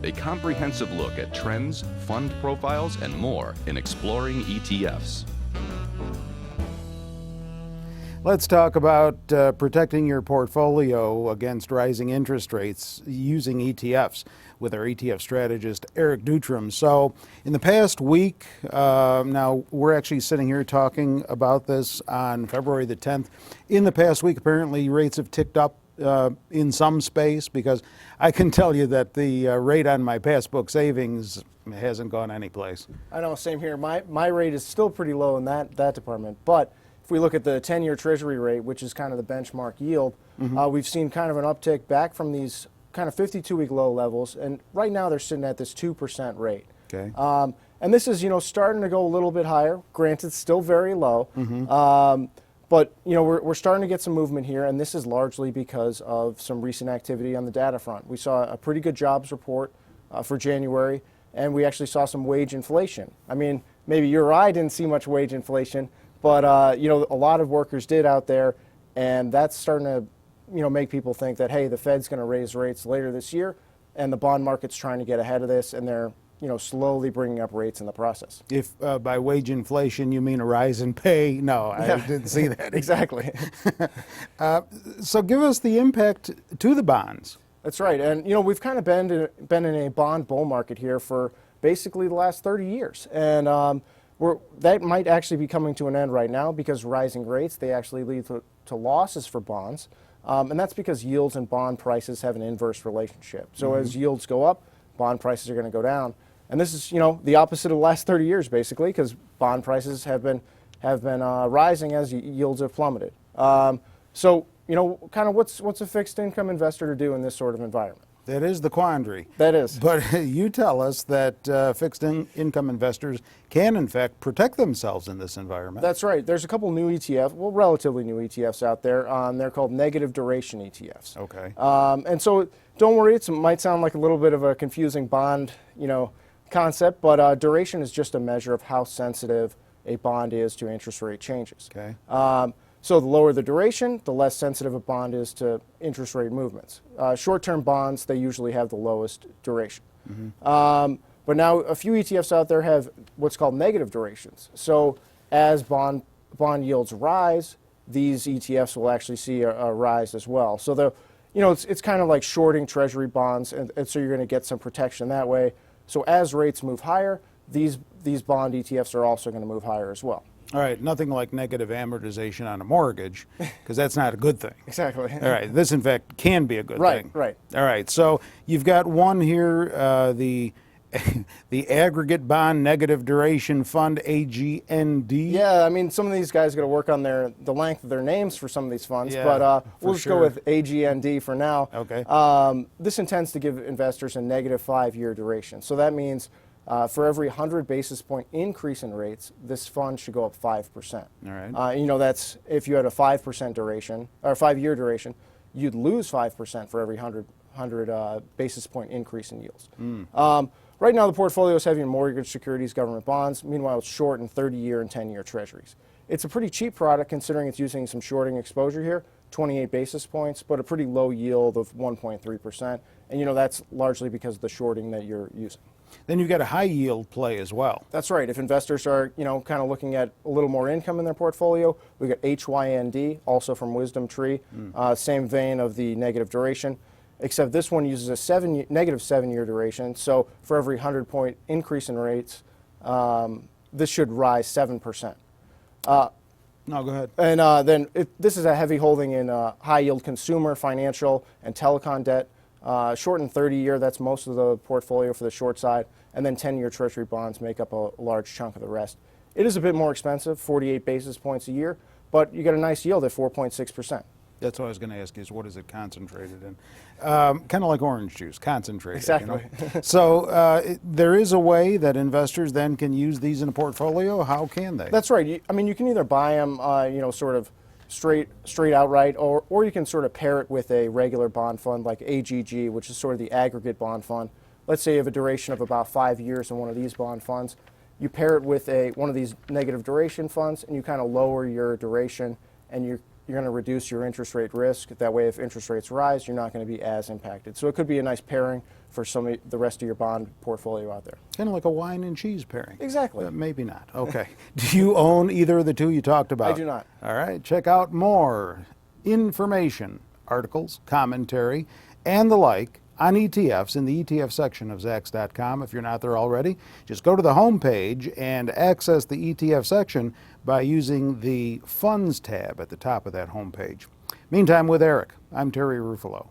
a comprehensive look at trends, fund profiles, and more in Exploring ETFs. Let's talk about protecting your portfolio against rising interest rates using ETFs with our ETF strategist, Eric Dutram. So in the past week, now we're actually sitting here talking about this on February the 10th. In the past week, apparently rates have ticked up in some space, because I can tell you that the rate on my passbook savings hasn't gone anyplace. I know, same here. My rate is still pretty low in that department, but if we look at the 10-year Treasury rate, which is kind of the benchmark yield, we've seen kind of an uptick back from these kind of 52-week low levels, and right now they're sitting at this 2% rate. Okay. And this is, starting to go a little bit higher. Granted, still very low, but we're starting to get some movement here, and this is largely because of some recent activity on the data front. We saw a pretty good jobs report for January, and we actually saw some wage inflation. I mean, maybe you or I didn't see much wage inflation, but a lot of workers did out there, and that's starting to make people think that, hey, the Fed's going to raise rates later this year, and the bond market's trying to get ahead of this, and they're slowly bringing up rates in the process. If by wage inflation you mean a rise in pay, no, I didn't see that. Exactly. So give us the impact to the bonds. That's right, and we've kind of been in a bond bull market here for basically the last 30 years, and that might actually be coming to an end right now, because rising rates, they actually lead to losses for bonds. And that's because yields and bond prices have an inverse relationship. So as yields go up, bond prices are going to go down. And this is, the opposite of the last 30 years, basically, because bond prices have been rising as yields have plummeted. So, kind of what's a fixed income investor to do in this sort of environment? That is the quandary. That is. But you tell us that fixed income investors can, in fact, protect themselves in this environment. That's right. There's a couple new ETFs, well, relatively new ETFs out there. They're called negative duration ETFs. Okay. And so don't worry, it might sound like a little bit of a confusing bond, concept, but duration is just a measure of how sensitive a bond is to interest rate changes. Okay. So the lower the duration, the less sensitive a bond is to interest rate movements. Short-term bonds, they usually have the lowest duration. But now a few ETFs out there have what's called negative durations. So as bond yields rise, these ETFs will actually see a rise as well. So it's kind of like shorting Treasury bonds, and so you're going to get some protection that way. So as rates move higher, these bond ETFs are also going to move higher as well. All right, nothing like negative amortization on a mortgage, because that's not a good thing. Exactly. All right, this in fact can be a good thing. Right. All right, so you've got one here, the Aggregate Bond Negative Duration Fund, AGND. Yeah, I mean, some of these guys got to work on the length of their names for some of these funds, but we'll just go with AGND for now. Okay. This intends to give investors a negative 5-year duration. So that means for every 100 basis point increase in rates, this fund should go up 5%. All right. That's if you had a 5% duration, or 5-year duration, you'd lose 5% for every 100 basis point increase in yields. Right now, the portfolio is heavy in mortgage securities, government bonds. Meanwhile, it's short in 30-year and 10-year treasuries. It's a pretty cheap product considering it's using some shorting exposure here, 28 basis points, but a pretty low yield of 1.3%. And that's largely because of the shorting that you're using. Then you've got a high yield play as well. That's right. If investors are, kind of looking at a little more income in their portfolio, we got HYND, also from Wisdom Tree, same vein of the negative duration, except this one uses a negative 7-year duration. So for every 100-point increase in rates, this should rise 7%. No, go ahead. And then this is a heavy holding in high-yield consumer, financial, and telecom debt. Short and 30-year, that's most of the portfolio for the short side, and then 10-year Treasury bonds make up a large chunk of the rest. It is a bit more expensive, 48 basis points a year, but you get a nice yield at 4.6%. That's what I was going to ask you, is what is it concentrated in? Kind of like orange juice, concentrated. Exactly. So there is a way that investors then can use these in a portfolio. How can they? That's right. You can either buy them, sort of straight outright, or you can sort of pair it with a regular bond fund like AGG, which is sort of the aggregate bond fund. Let's say you have a duration of about 5 years in one of these bond funds. You pair it with one of these negative duration funds, and you kind of lower your duration, and you're going to reduce your interest rate risk. That way, if interest rates rise, you're not going to be as impacted. So it could be a nice pairing for the rest of your bond portfolio out there. Kind of like a wine and cheese pairing. Exactly. Maybe not. Okay. Do you own either of the two you talked about? I do not. All right. Check out more information, articles, commentary, and the like on ETFs in the ETF section of Zacks.com. If you're not there already, just go to the home page and access the ETF section by using the Funds tab at the top of that home page. Meantime, with Eric, I'm Terry Ruffalo.